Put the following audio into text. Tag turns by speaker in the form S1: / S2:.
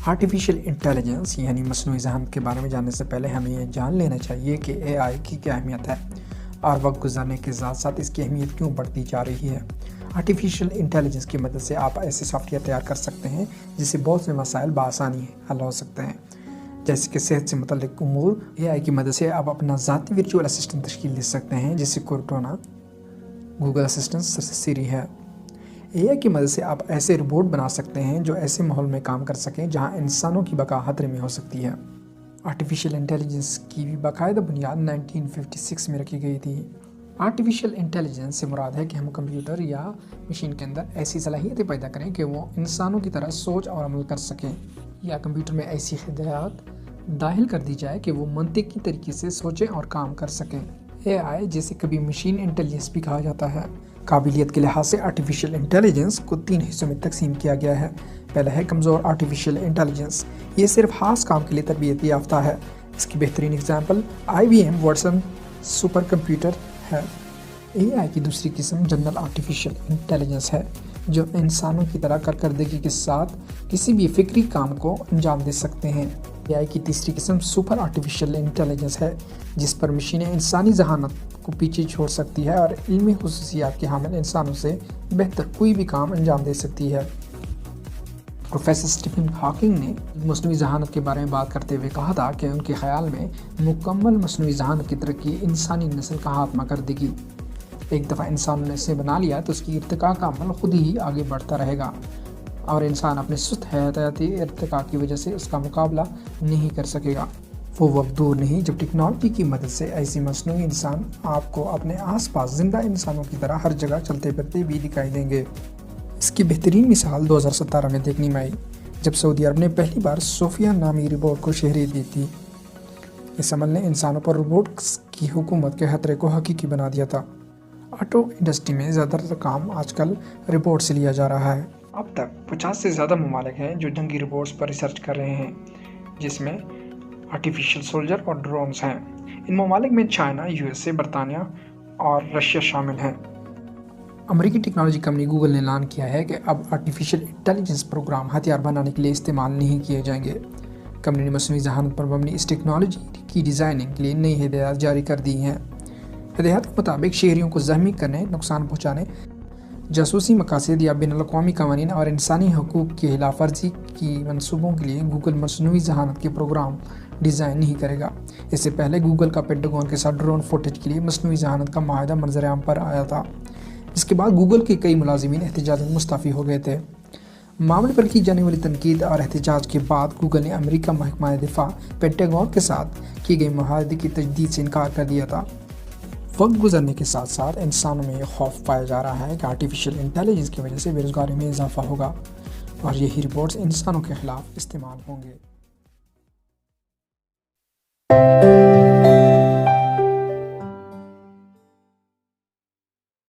S1: Artificial intelligence یعنی مصنوعی ذہانت کے بارے میں جاننے سے پہلے ہمیں یہ جان لینا چاہیے کہ اے آئی کی کیا اہمیت ہے اور وقت گزرنے کے ساتھ ساتھ اس کی اہمیت کیوں بڑھتی جا رہی ہے۔ آرٹیفیشیل انٹیلیجنس کی مدد سے آپ ایسے سافٹ ویئر تیار کر سکتے ہیں جس سے بہت سے مسائل بآسانی حل ہو سکتے ہیں، جیسے کہ صحت سے متعلق امور۔ اے آئی کی مدد سے آپ اپنا ذاتی ورچوئل اسسٹنٹ تشکیل دے سکتے ہیں، جیسے کورٹانا، گوگل اسسٹنٹ، سری ہے۔ اے آئی کی مدد سے آپ ایسے روبوٹ بنا سکتے ہیں جو ایسے ماحول میں کام کر سکیں جہاں انسانوں کی بقا خطرے میں ہو سکتی ہے۔ آرٹیفیشیل انٹیلیجنس کی بھی باقاعدہ بنیاد 1956 میں رکھی گئی تھی۔ آرٹیفیشیل انٹیلیجنس سے مراد ہے کہ ہم کمپیوٹر یا مشین کے اندر ایسی صلاحیتیں پیدا کریں کہ وہ انسانوں کی طرح سوچ اور عمل کر سکیں، یا کمپیوٹر میں ایسی ہدایات داخل کر دی جائے کہ وہ منطقی طریقے سے سوچیں اور کام کر سکیں۔ اے آئی جسے کبھی مشین انٹیلیجنس بھی کہا جاتا ہے، قابلیت کے لحاظ سے آرٹیفیشیل انٹیلیجنس کو 3 حصوں میں تقسیم کیا گیا ہے۔ پہلا ہے کمزور آرٹیفیشیل انٹیلیجنس، یہ صرف خاص کام کے لیے تربیت یافتہ ہے۔ اس کی بہترین example IBM Watson super computer ہے۔ اے آئی کی دوسری قسم جنرل آرٹیفیشیل انٹیلیجنس ہے، جو انسانوں کی طرح کارکردگی کے ساتھ کسی بھی فکری کام کو انجام دے سکتے ہیں۔ اے آئی کی تیسری قسم سپر آرٹیفیشیل انٹیلیجنس ہے، جس پر مشینیں انسانی ذہانت کو پیچھے چھوڑ سکتی ہے اور علمی خصوصیات کے حامل انسانوں سے بہتر کوئی بھی کام انجام دے سکتی ہے۔ پروفیسر اسٹیفن ہاکنگ نے مصنوعی ذہانت کے بارے میں بات کرتے ہوئے کہا تھا کہ ان کے خیال میں مکمل مصنوعی ذہانت کی ترقی انسانی نسل کا خاتمہ کر دے گی۔ ایک دفعہ انسان نے اسے بنا لیا تو اس کی ارتقاء کا عمل خود ہی آگے بڑھتا رہے گا، اور انسان اپنے سست حیاتیاتی ارتقاء کی وجہ سے اس کا مقابلہ نہیں کر سکے گا۔ وہ وقت دور نہیں جب ٹیکنالوجی کی مدد سے ایسی مصنوعی انسان آپ کو اپنے آس پاس زندہ انسانوں کی طرح ہر جگہ چلتے پھرتے بھی دکھائی دیں گے۔ اس کی بہترین مثال 2017 میں دیکھنے میں آئی، جب سعودی عرب نے پہلی بار صوفیہ نامی روبوٹ کو شہریت دی تھی۔ اس عمل نے انسانوں پر روبوٹس کی حکومت کے خطرے کو حقیقی بنا دیا تھا۔ آٹو انڈسٹری میں زیادہ تر کام آج کل روبوٹ سے لیا جا رہا ہے۔ اب تک 50 سے زیادہ ممالک ہیں جو جنگی روبوٹس پر ریسرچ کر رہے ہیں، جس میں آرٹیفیشیل سولجر اور ڈرونز ہیں۔ ان ممالک میں چائنا، USA، برطانیہ اور رشیا شامل ہیں۔ امریکی ٹیکنالوجی کمپنی گوگل نے اعلان کیا ہے کہ اب آرٹیفیشیل انٹیلیجنس پروگرام ہتھیار بنانے کے لیے استعمال نہیں کیے جائیں گے۔ کمپنی نے مصنوعی ذہانت پر مبنی اس ٹیکنالوجی کی ڈیزائننگ کے لیے نئی ہدایات جاری کر دی ہیں۔ ہدایات کے مطابق شہریوں کو زخمی کرنے، نقصان پہنچانے، جاسوسی مقاصد یا بین الاقوامی قوانین اور انسانی حقوق کی خلاف ورزی کی منصوبوں کے لیے گوگل مصنوعی ذہانت کے پروگرام ڈیزائن نہیں کرے گا۔ اس سے پہلے گوگل کا پینٹاگون کے ساتھ ڈرون فوٹیج کے لیے مصنوعی ذہانت کا معاہدہ منظر عام پر آیا تھا، جس کے بعد گوگل کے کئی ملازمین احتجاج میں مستعفی ہو گئے تھے۔ معاملے پر کی جانے والی تنقید اور احتجاج کے بعد گوگل نے امریکہ محکمہ دفاع پینٹاگون کے ساتھ کیے گئے معاہدے کی تجدید سے انکار کر دیا تھا۔ وقت گزرنے کے ساتھ ساتھ انسانوں میں یہ خوف پایا جا رہا ہے کہ آرٹیفیشیل انٹیلیجنس کی وجہ سے بے روزگاری میں اضافہ ہوگا اور یہی رپورٹس انسانوں کے خلاف استعمال ہوں گے۔